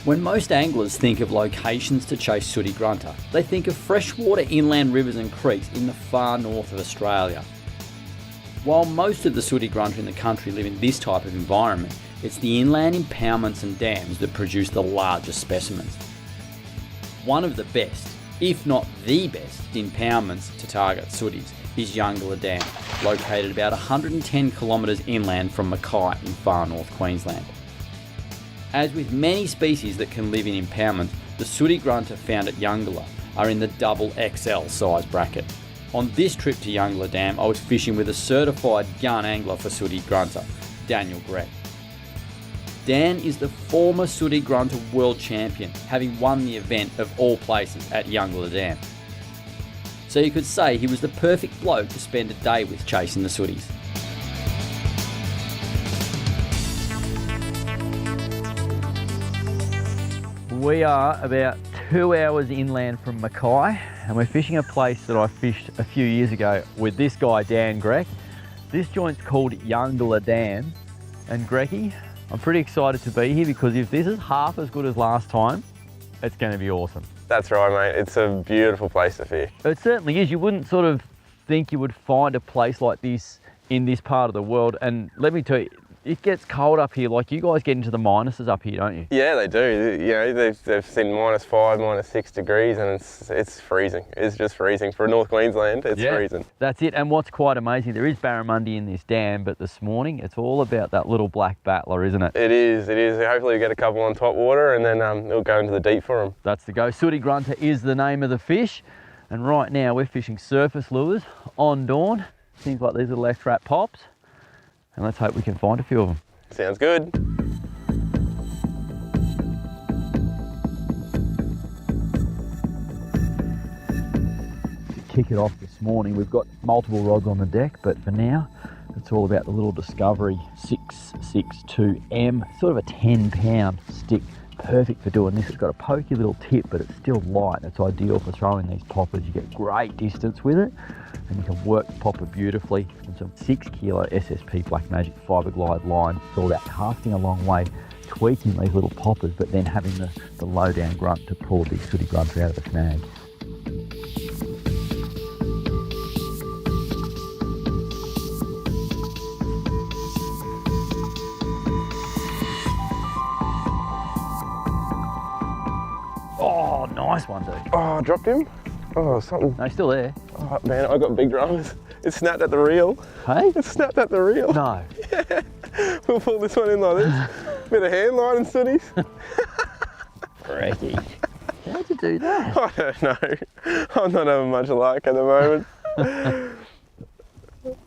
When most anglers think of locations to chase Sooty Grunter, they think of freshwater inland rivers and creeks in the far north of Australia. While most of the Sooty Grunter in the country live in this type of environment, it's the inland impoundments and dams that produce the largest specimens. One of the best, if not the best, impoundments to target sooties is Eungella Dam, located about 110 kilometres inland from Mackay in far north Queensland. As with many species that can live in impoundments, the Sooty Grunter found at Eungella are in the double XL size bracket. On this trip to Eungella Dam, I was fishing with a certified gun angler for Sooty Grunter, Dan Grech. Dan is the former Sooty Grunter world champion, having won the event of all places at Eungella Dam. So you could say he was the perfect bloke to spend a day with chasing the sooties. We are about 2 hours inland from Mackay, and we're fishing a place that I fished a few years ago with this guy, Dan Grech. This joint's called Eungella Dam, and Grechy, I'm pretty excited to be here because if this is half as good as last time, it's going to be awesome. That's right, mate. It's a beautiful place to fish. It certainly is. You wouldn't sort of think you would find a place like this in this part of the world, and let me tell you, it gets cold up here. Like, you guys get into the minuses up here, don't you? Yeah, they do. You know, they've seen -5, -6 degrees, and it's freezing. It's just freezing. For North Queensland, it's freezing. That's it. And what's quite amazing, there is barramundi in this dam, but this morning, it's all about that little black battler, isn't it? It is. Hopefully we get a couple on top water, and then it'll go into the deep for them. That's the go. Sooty Grunter is the name of the fish. And right now, we're fishing surface lures on dawn. Seems like these little X-Rat pops. And let's hope we can find a few of them. Sounds good. To kick it off this morning, we've got multiple rods on the deck, but for now, it's all about the little Discovery 662M, sort of a 10-pound stick. Perfect for doing this. It's got a pokey little tip, but it's still light. It's ideal for throwing these poppers. You get great distance with it, and you can work the popper beautifully. And some 6 kilo SSP Black Magic Fiberglide line. It's all about casting a long way, tweaking these little poppers, but then having the low down grunt to pull a big Sooty Grunter out of the snag. Oh, nice one, dude. Oh, I dropped him. Oh, something. No, he's still there. Oh, man, I got big dramas. It snapped at the reel. Hey? It snapped at the reel. No. Yeah. We'll pull this one in like this. Bit of hand line and sooties. Freaky. How'd you do that? I don't know. I'm not having much luck at the moment.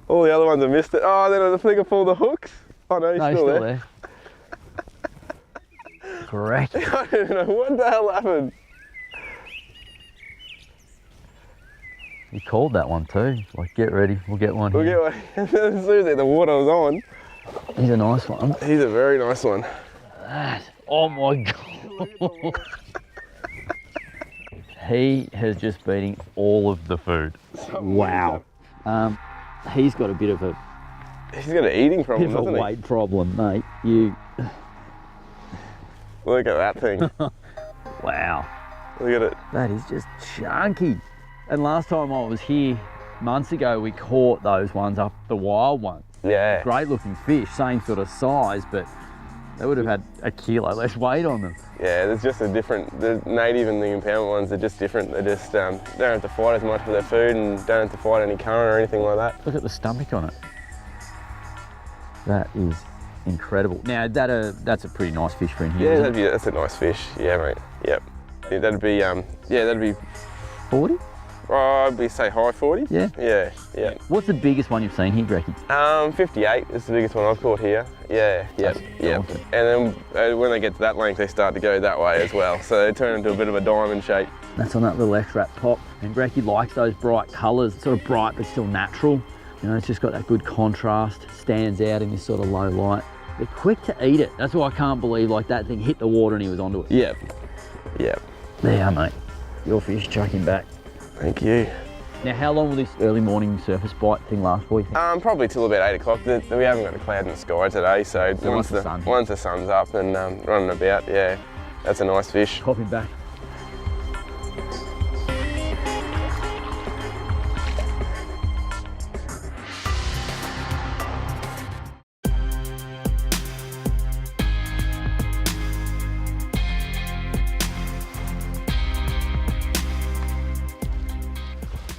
All the other ones have missed it. Oh, then I think I pulled the hooks. Oh no, he's still there. Correct. I don't know what the hell happened. He called that one too. Like, get ready, we'll get one. We'll get one. As soon as the water was on. He's a nice one. He's a very nice one. Oh my God. He has just been eating all of the food. Wow. He's got a bit of a... He's got an eating problem, doesn't he? Bit of a weight problem, mate. Look at that thing. Wow. Look at it. That is just chunky. And last time I was here, months ago, we caught those ones up, the wild ones. Yeah. Great looking fish, same sort of size, but they would have had a kilo less weight on them. Yeah, there's just a different, the native and the impoundment ones are just different. They just don't have to fight as much for their food and don't have to fight any current or anything like that. Look at the stomach on it. That is incredible. Now, that's a pretty nice fish for in here. Yeah, that's a nice fish. Yeah, mate. Yep. Yeah, that'd be 40? I'd be say high 40. Yeah. Yeah. What's the biggest one you've seen here, Grechy? 58 is the biggest one I've caught here. Yeah. Awesome. And then when they get to that length, they start to go that way as well. So they turn into a bit of a diamond shape. That's on that little X-Rat pop. And Grechy likes those bright colours, sort of bright but still natural. You know, it's just got that good contrast, stands out in this sort of low light. They're quick to eat it. That's why I can't believe like that thing hit the water and he was onto it. Yep. There you are, mate. Your fish, chuck him back. Thank you. Now, how long will this early morning surface bite thing last for you? Probably till about 8 o'clock. We haven't got a cloud in the sky today, so once the sun's up and running about, yeah. That's a nice fish. Pop him back.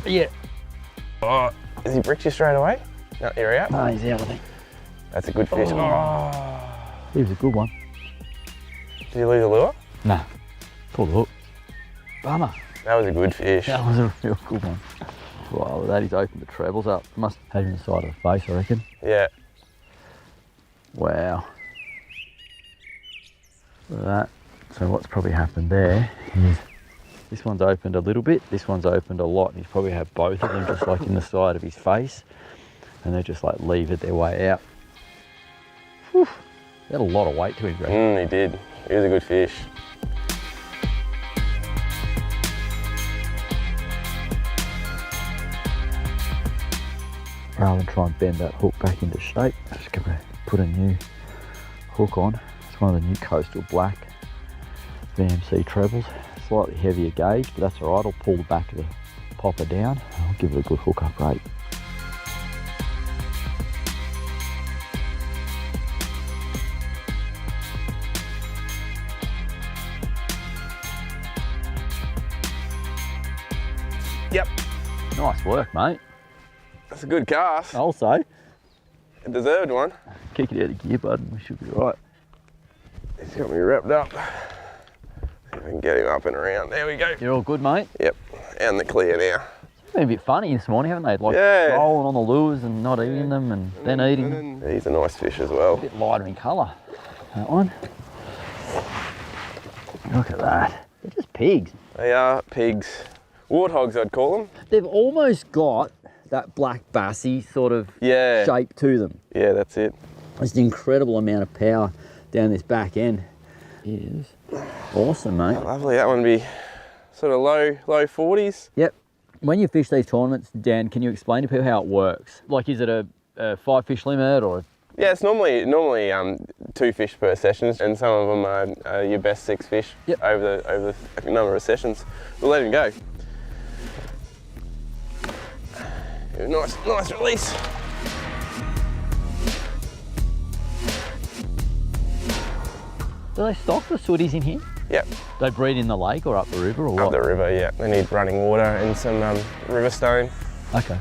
Yeah. Oh, has he bricked you straight away? No, you're out. No, he's out, I think. That's a good fish. Oh. He was a good one. Did you lose a lure? Nah. Pull the hook. Bummer. That was a good fish. That was a real good one. Wow, that he's opened the trebles up. Must have him in the side of the face, I reckon. Yeah. Wow. Look at that. So what's probably happened there is this one's opened a little bit, this one's opened a lot, and he's probably had both of them just like in the side of his face, and they're just like levered their way out. Whew. He had a lot of weight to him, Greg. He did. He was a good fish. Rather than try and bend that hook back into shape, I'm just gonna put a new hook on. It's one of the new Coastal Black VMC trebles. Slightly heavier gauge, but that's all right. I'll pull the back of the popper down. I'll give it a good hook up rate. Yep. Nice work, mate. That's a good cast. I'll say. A deserved one. Kick it out of gear, bud, and we should be right. He's got me wrapped up. See if I can get him up and around. There we go. You're all good, mate? Yep. And the clear now. It's been a bit funny this morning, haven't they? Like rolling on the lures and not eating them and then eating them. He's a nice fish as well. A bit lighter in colour, that one. Look at that. They're just pigs. They are pigs. Warthogs, I'd call them. They've almost got that black bassy sort of shape to them. Yeah, that's it. There's an incredible amount of power down this back end. It is awesome, mate. Lovely. That one would be sort of low 40s. Yep. When you fish these tournaments, Dan, can you explain to people how it works? Like, is it a 5 fish limit or? Yeah, it's normally 2 fish per session, and some of them are your best 6 fish over the number of sessions. We'll let him go. Nice release. Do they stock the sooties in here? Yep. They breed in the lake or up the river or what? Up the river, yeah. They need running water and some river stone. Okay.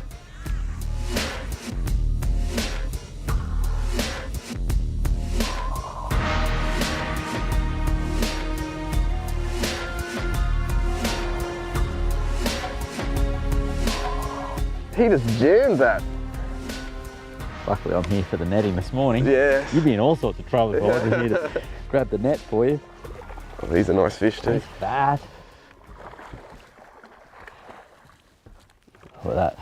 He just jammed that. Luckily I'm here for the netting this morning. Yeah. You'd be in all sorts of trouble if I wasn't here to grab the net for you. Oh, he's a nice fish too. He's fat. Look at that.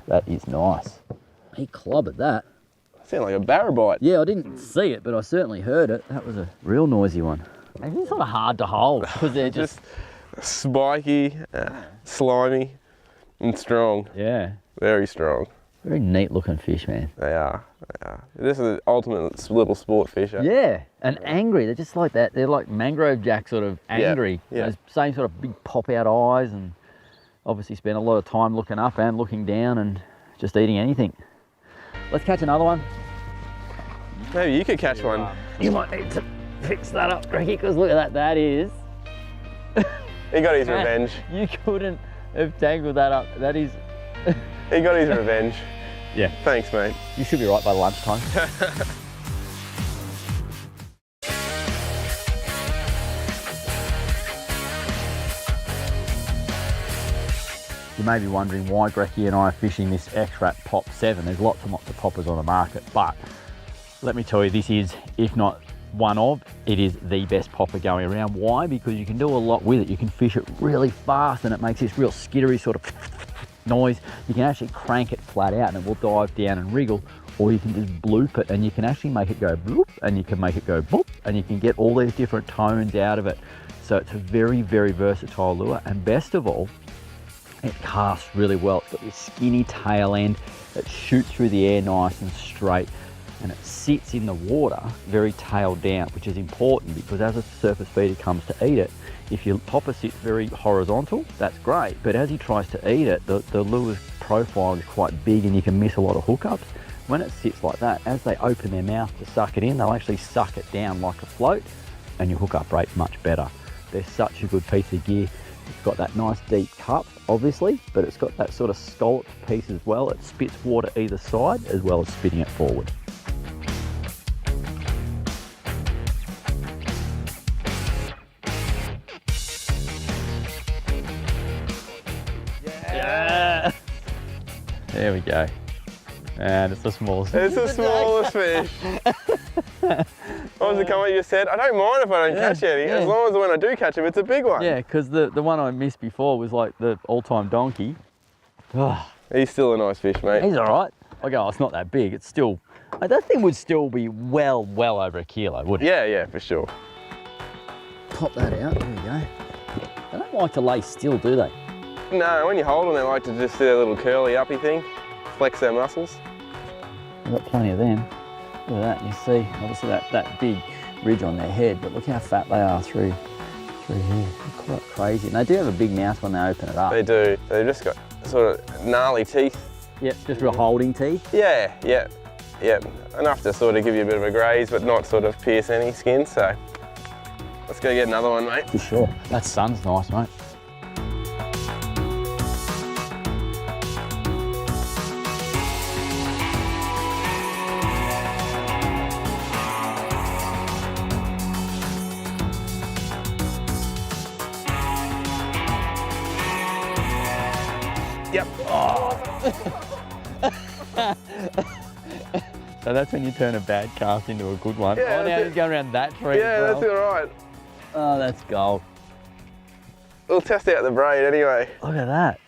That is nice. He clobbered that. Sound like a barra bite. Yeah, I didn't see it, but I certainly heard it. That was a real noisy one. They're sort of hard to hold because they're just spiky, slimy, and strong. Yeah. Very strong. Very neat looking fish, man. They are. This is the ultimate little sport fish. Yeah, and angry. They're just like that. They're like mangrove jack sort of angry. Yeah. Those same sort of big pop out eyes, and obviously spend a lot of time looking up and looking down and just eating anything. Let's catch another one. Maybe you could catch one. You might need to fix that up, Ricky, because look at that. That is. He got his revenge. You couldn't have tangled that up. That is. He got his revenge. Yeah. Thanks, mate. You should be right by lunchtime. You may be wondering why Grechy and I are fishing this X-Rap Pop 7. There's lots and lots of poppers on the market, but let me tell you, this is, if not one of, it is the best popper going around. Why? Because you can do a lot with it. You can fish it really fast and it makes this real skittery sort of noise. You can actually crank it flat out and it will dive down and wriggle, or you can just bloop it and you can actually make it go bloop, and you can make it go boop, and you can get all these different tones out of it. So it's a very, very versatile lure, and best of all, it casts really well. It's got this skinny tail end that shoots through the air nice and straight. and it sits in the water very tail down, which is important because as a surface feeder comes to eat it, if your popper sits very horizontal, that's great, but as he tries to eat it, the lure's profile is quite big and you can miss a lot of hookups. When it sits like that, as they open their mouth to suck it in, they'll actually suck it down like a float, and your hookup rate's much better. They're such a good piece of gear. It's got that nice deep cup, obviously, but it's got that sort of scalloped piece as well. It spits water either side as well as spitting it forward. Yeah! There we go. And it's the smallest. It's the smallest fish. What was the comment you said? I don't mind if I don't catch any, as long as when I do catch him, it's a big one. Yeah, because the one I missed before was like the all-time donkey. He's still a nice fish, mate. He's all right. I go, oh, it's not that big. It's still, like, that thing would still be well over a kilo, wouldn't it? Yeah, for sure. Pop that out, there we go. They don't like to lay still, do they? No, when you hold them, they like to just do their little curly uppy thing, flex their muscles. We've got plenty of them. Look at that, you see, obviously that big ridge on their head, but look how fat they are through here. They're quite crazy. And they do have a big mouth when they open it up. They do. They've just got sort of gnarly teeth. Yep, just real holding teeth. Yeah. Enough to sort of give you a bit of a graze, but not sort of pierce any skin, so let's go get another one, mate. For sure. That sun's nice, mate. Yep. Oh. So that's when you turn a bad cast into a good one. Yeah, now he's going around that tree. Yeah, as well. that's all right. Oh, that's gold. We'll test out the braid anyway. Look at that.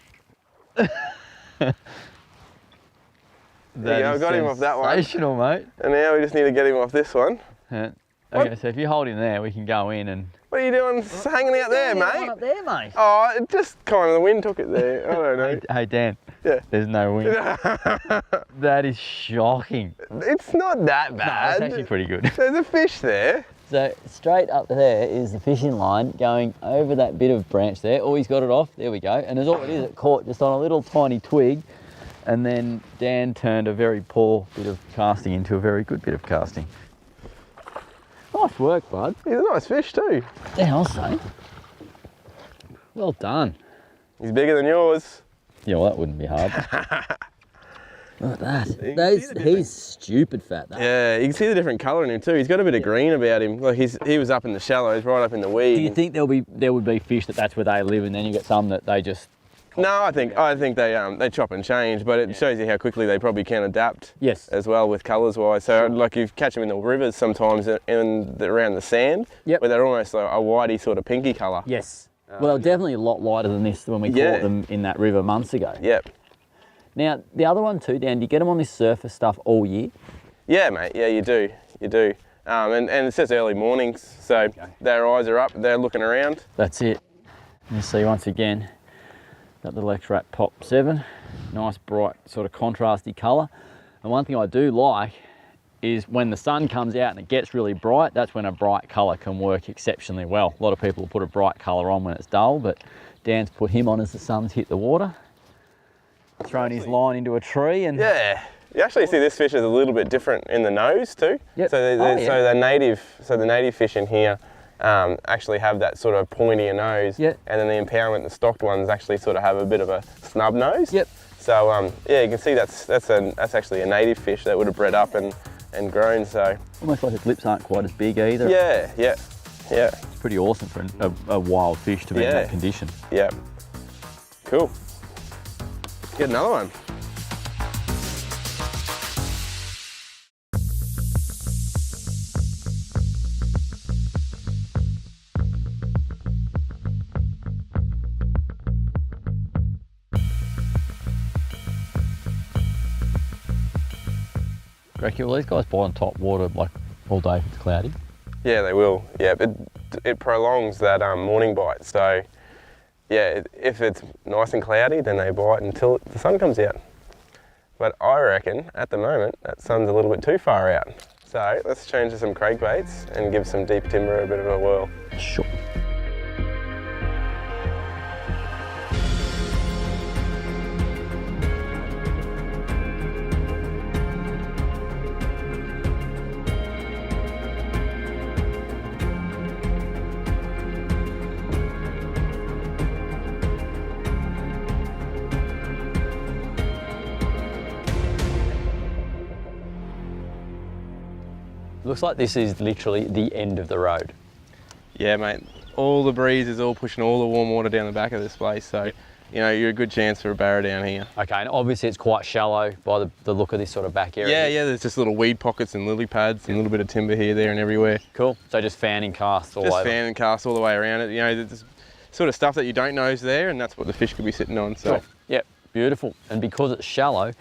There you go, I got him off that one. Sensational, mate. And now we just need to get him off this one. Yeah. Okay, so if you hold him there, we can go in and... What are you doing hanging out there, mate? Up there, mate. Oh, it just kind of, the wind took it there. I don't know. Hey, Dan. Yeah. There's no wind. That is shocking. It's not that bad. No, it's actually pretty good. There's a fish there. So straight up there is the fishing line going over that bit of branch there. Oh, he's got it off. There we go. And as all it is, it caught just on a little tiny twig. And then Dan turned a very poor bit of casting into a very good bit of casting. Nice work, bud. He's a nice fish too. Yeah, I'll say. Well done. He's bigger than yours. Yeah, well, that wouldn't be hard. Look at that. He's stupid fat, that. Yeah, you can see the different colour in him too. He's got a bit of green about him. Like he was up in the shallows, right up in the weed. Do you think there would be fish that's where they live, and then you get some that they just... No, I think they chop and change, but it shows you how quickly they probably can adapt. Yes. As well with colours wise. So like you catch them in the rivers sometimes around the sand, where they're almost like a whitey sort of pinky colour. Yes. Well, they're definitely a lot lighter than this when we caught them in that river months ago. Yep. Now the other one too, Dan. Do you get them on this surface stuff all year? Yeah, mate. Yeah, you do. You do. And it says early mornings, so their eyes are up. They're looking around. That's it. You see once again. Got the Electrat Pop 7, nice bright sort of contrasty colour. And one thing I do like is when the sun comes out and it gets really bright, that's when a bright colour can work exceptionally well. A lot of people will put a bright colour on when it's dull, but Dan's put him on as the sun's hit the water. Thrown his line into a tree and... Yeah, you actually see this fish is a little bit different in the nose too. Yep. So the native fish in here actually have that sort of pointier nose, and then the impoundment, the stocked ones actually sort of have a bit of a snub nose. Yep. So yeah, you can see that's actually a native fish that would have bred up and grown. So almost like its lips aren't quite as big either. Yeah. It's pretty awesome for a wild fish to be in that condition. Yeah. Cool. Let's get another one. Grech, will these guys bite on top water like all day if it's cloudy? Yeah, they will. Yeah, it prolongs that morning bite. So yeah, if it's nice and cloudy, then they bite until the sun comes out. But I reckon, at the moment, that sun's a little bit too far out. So let's change to some crankbaits and give some deep timber a bit of a whirl. Sure. Looks like this is literally the end of the road. Yeah, mate. All the breeze is all pushing all the warm water down the back of this place, so you know you're a good chance for a barra down here. Okay, and obviously it's quite shallow by the look of this sort of back area. Yeah, there's just little weed pockets and lily pads and a little bit of timber here, there, and everywhere. Cool. So just fan and cast all over. Just fan and cast all the way around it. You know, there's sort of stuff that you don't know is there, and that's what the fish could be sitting on. So. Cool. Yep, beautiful. And because it's shallow,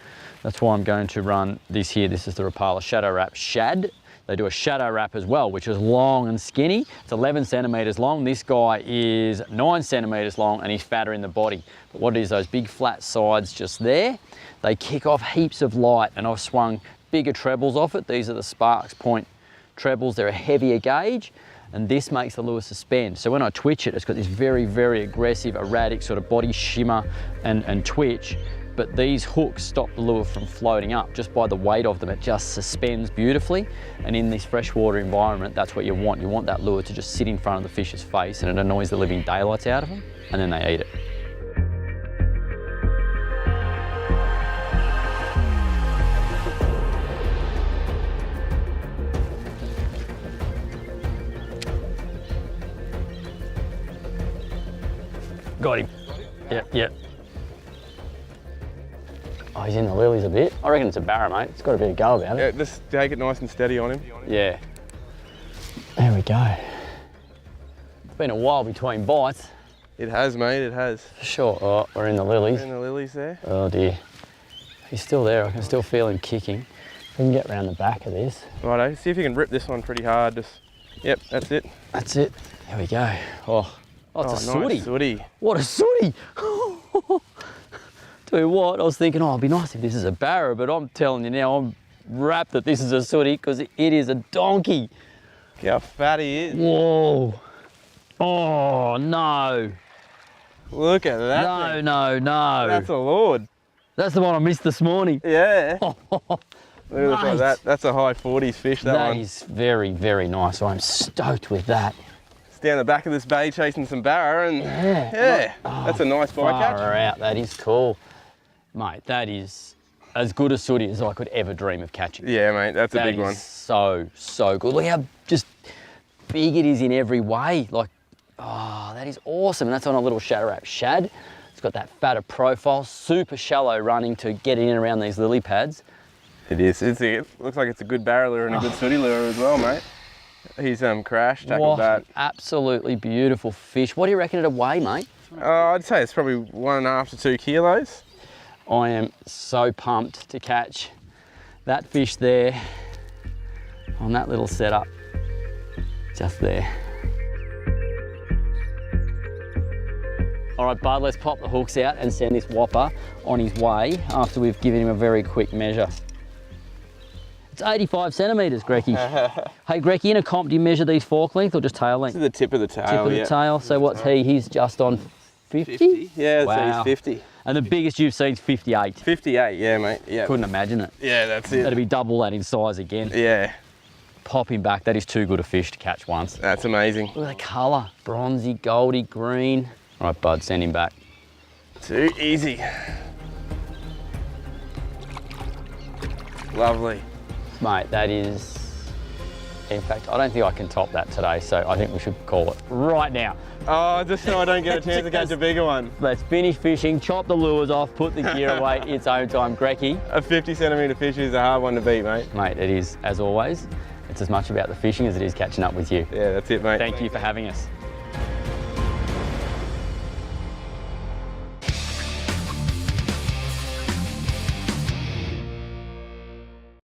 that's why I'm going to run this here. This is the Rapala Shadow Wrap Shad. They do a shadow wrap as well, which is long and skinny. It's 11 centimeters long. This guy is 9 centimeters long and he's fatter in the body. But what it is, those big flat sides just there, they kick off heaps of light, and I've swung bigger trebles off it. These are the Sparks Point trebles. They're a heavier gauge, and this makes the lure suspend. So when I twitch it, it's got this very, very aggressive, erratic sort of body shimmer and twitch. But these hooks stop the lure from floating up just by the weight of them. It just suspends beautifully. And in this freshwater environment, that's what you want. You want that lure to just sit in front of the fish's face, and it annoys the living daylights out of them, and then they eat it. Got him. Yep. Oh, he's in the lilies a bit. I reckon it's a barra, mate. It's got a bit of go about it. Yeah, just take it nice and steady on him. Yeah. There we go. It's been a while between bites. It has, mate, it has. For sure. Oh, we're in the lilies. We're in the lilies there. Oh dear. He's still there. I can still feel him kicking. If we can get around the back of this. Righto, see if you can rip this one pretty hard. Yep, that's it. That's it. There we go. Oh, it's a sooty. Nice sooty. What a sooty. Tell you what, I was thinking, oh, it'd be nice if this is a barra, but I'm telling you now, I'm wrapped that this is a sooty because it is a donkey. Look how fat he is. Whoa. Oh, no. Look at that. No. That's a lord. That's the one I missed this morning. Yeah. Look at that. That's a high 40s fish, that one. That is very, very nice. I'm stoked with that. It's down the back of this bay chasing some barra, and yeah, that's a nice bycatch. Far out, that is cool. Mate, that is as good a sooty as I could ever dream of catching. Yeah, mate, that's a big one. So good. Look how just big it is in every way. Like, oh, that is awesome. And that's on a little shadow wrap shad. It's got that fatter profile, super shallow running to get in and around these lily pads. It is. It looks like it's a good barra lure and a good sooty lure as well, mate. He's crashed, tackled that. Absolutely beautiful fish. What do you reckon it'd weigh, mate? I'd say it's probably 1.5 to 2 kilos. I am so pumped to catch that fish there on that little setup just there. All right, bud, let's pop the hooks out and send this whopper on his way after we've given him a very quick measure. It's 85 centimetres, Grechy. Hey, Grechy, in a comp, do you measure these fork length or just tail length? This is the tip of the tail, Tip of the tail. So what's he? He's just on 50? Yeah, wow. He's 50. And the biggest you've seen is 58. 58, yeah, mate. Yeah. Couldn't imagine it. Yeah, that's it. That'd be double that in size again. Yeah. Pop him back. That is too good a fish to catch once. That's amazing. Look at the colour. Bronzy, goldy, green. All right, bud, send him back. Too easy. Lovely. Mate, that is... In fact, I don't think I can top that today, so I think we should call it right now. Oh, just so I don't get a chance to catch a bigger one. Let's finish fishing, chop the lures off, put the gear away. It's own time. Grechy. A 50 centimetre fish is a hard one to beat, mate. Mate, it is, as always. It's as much about the fishing as it is catching up with you. Yeah, that's it, mate. Thank you for having us.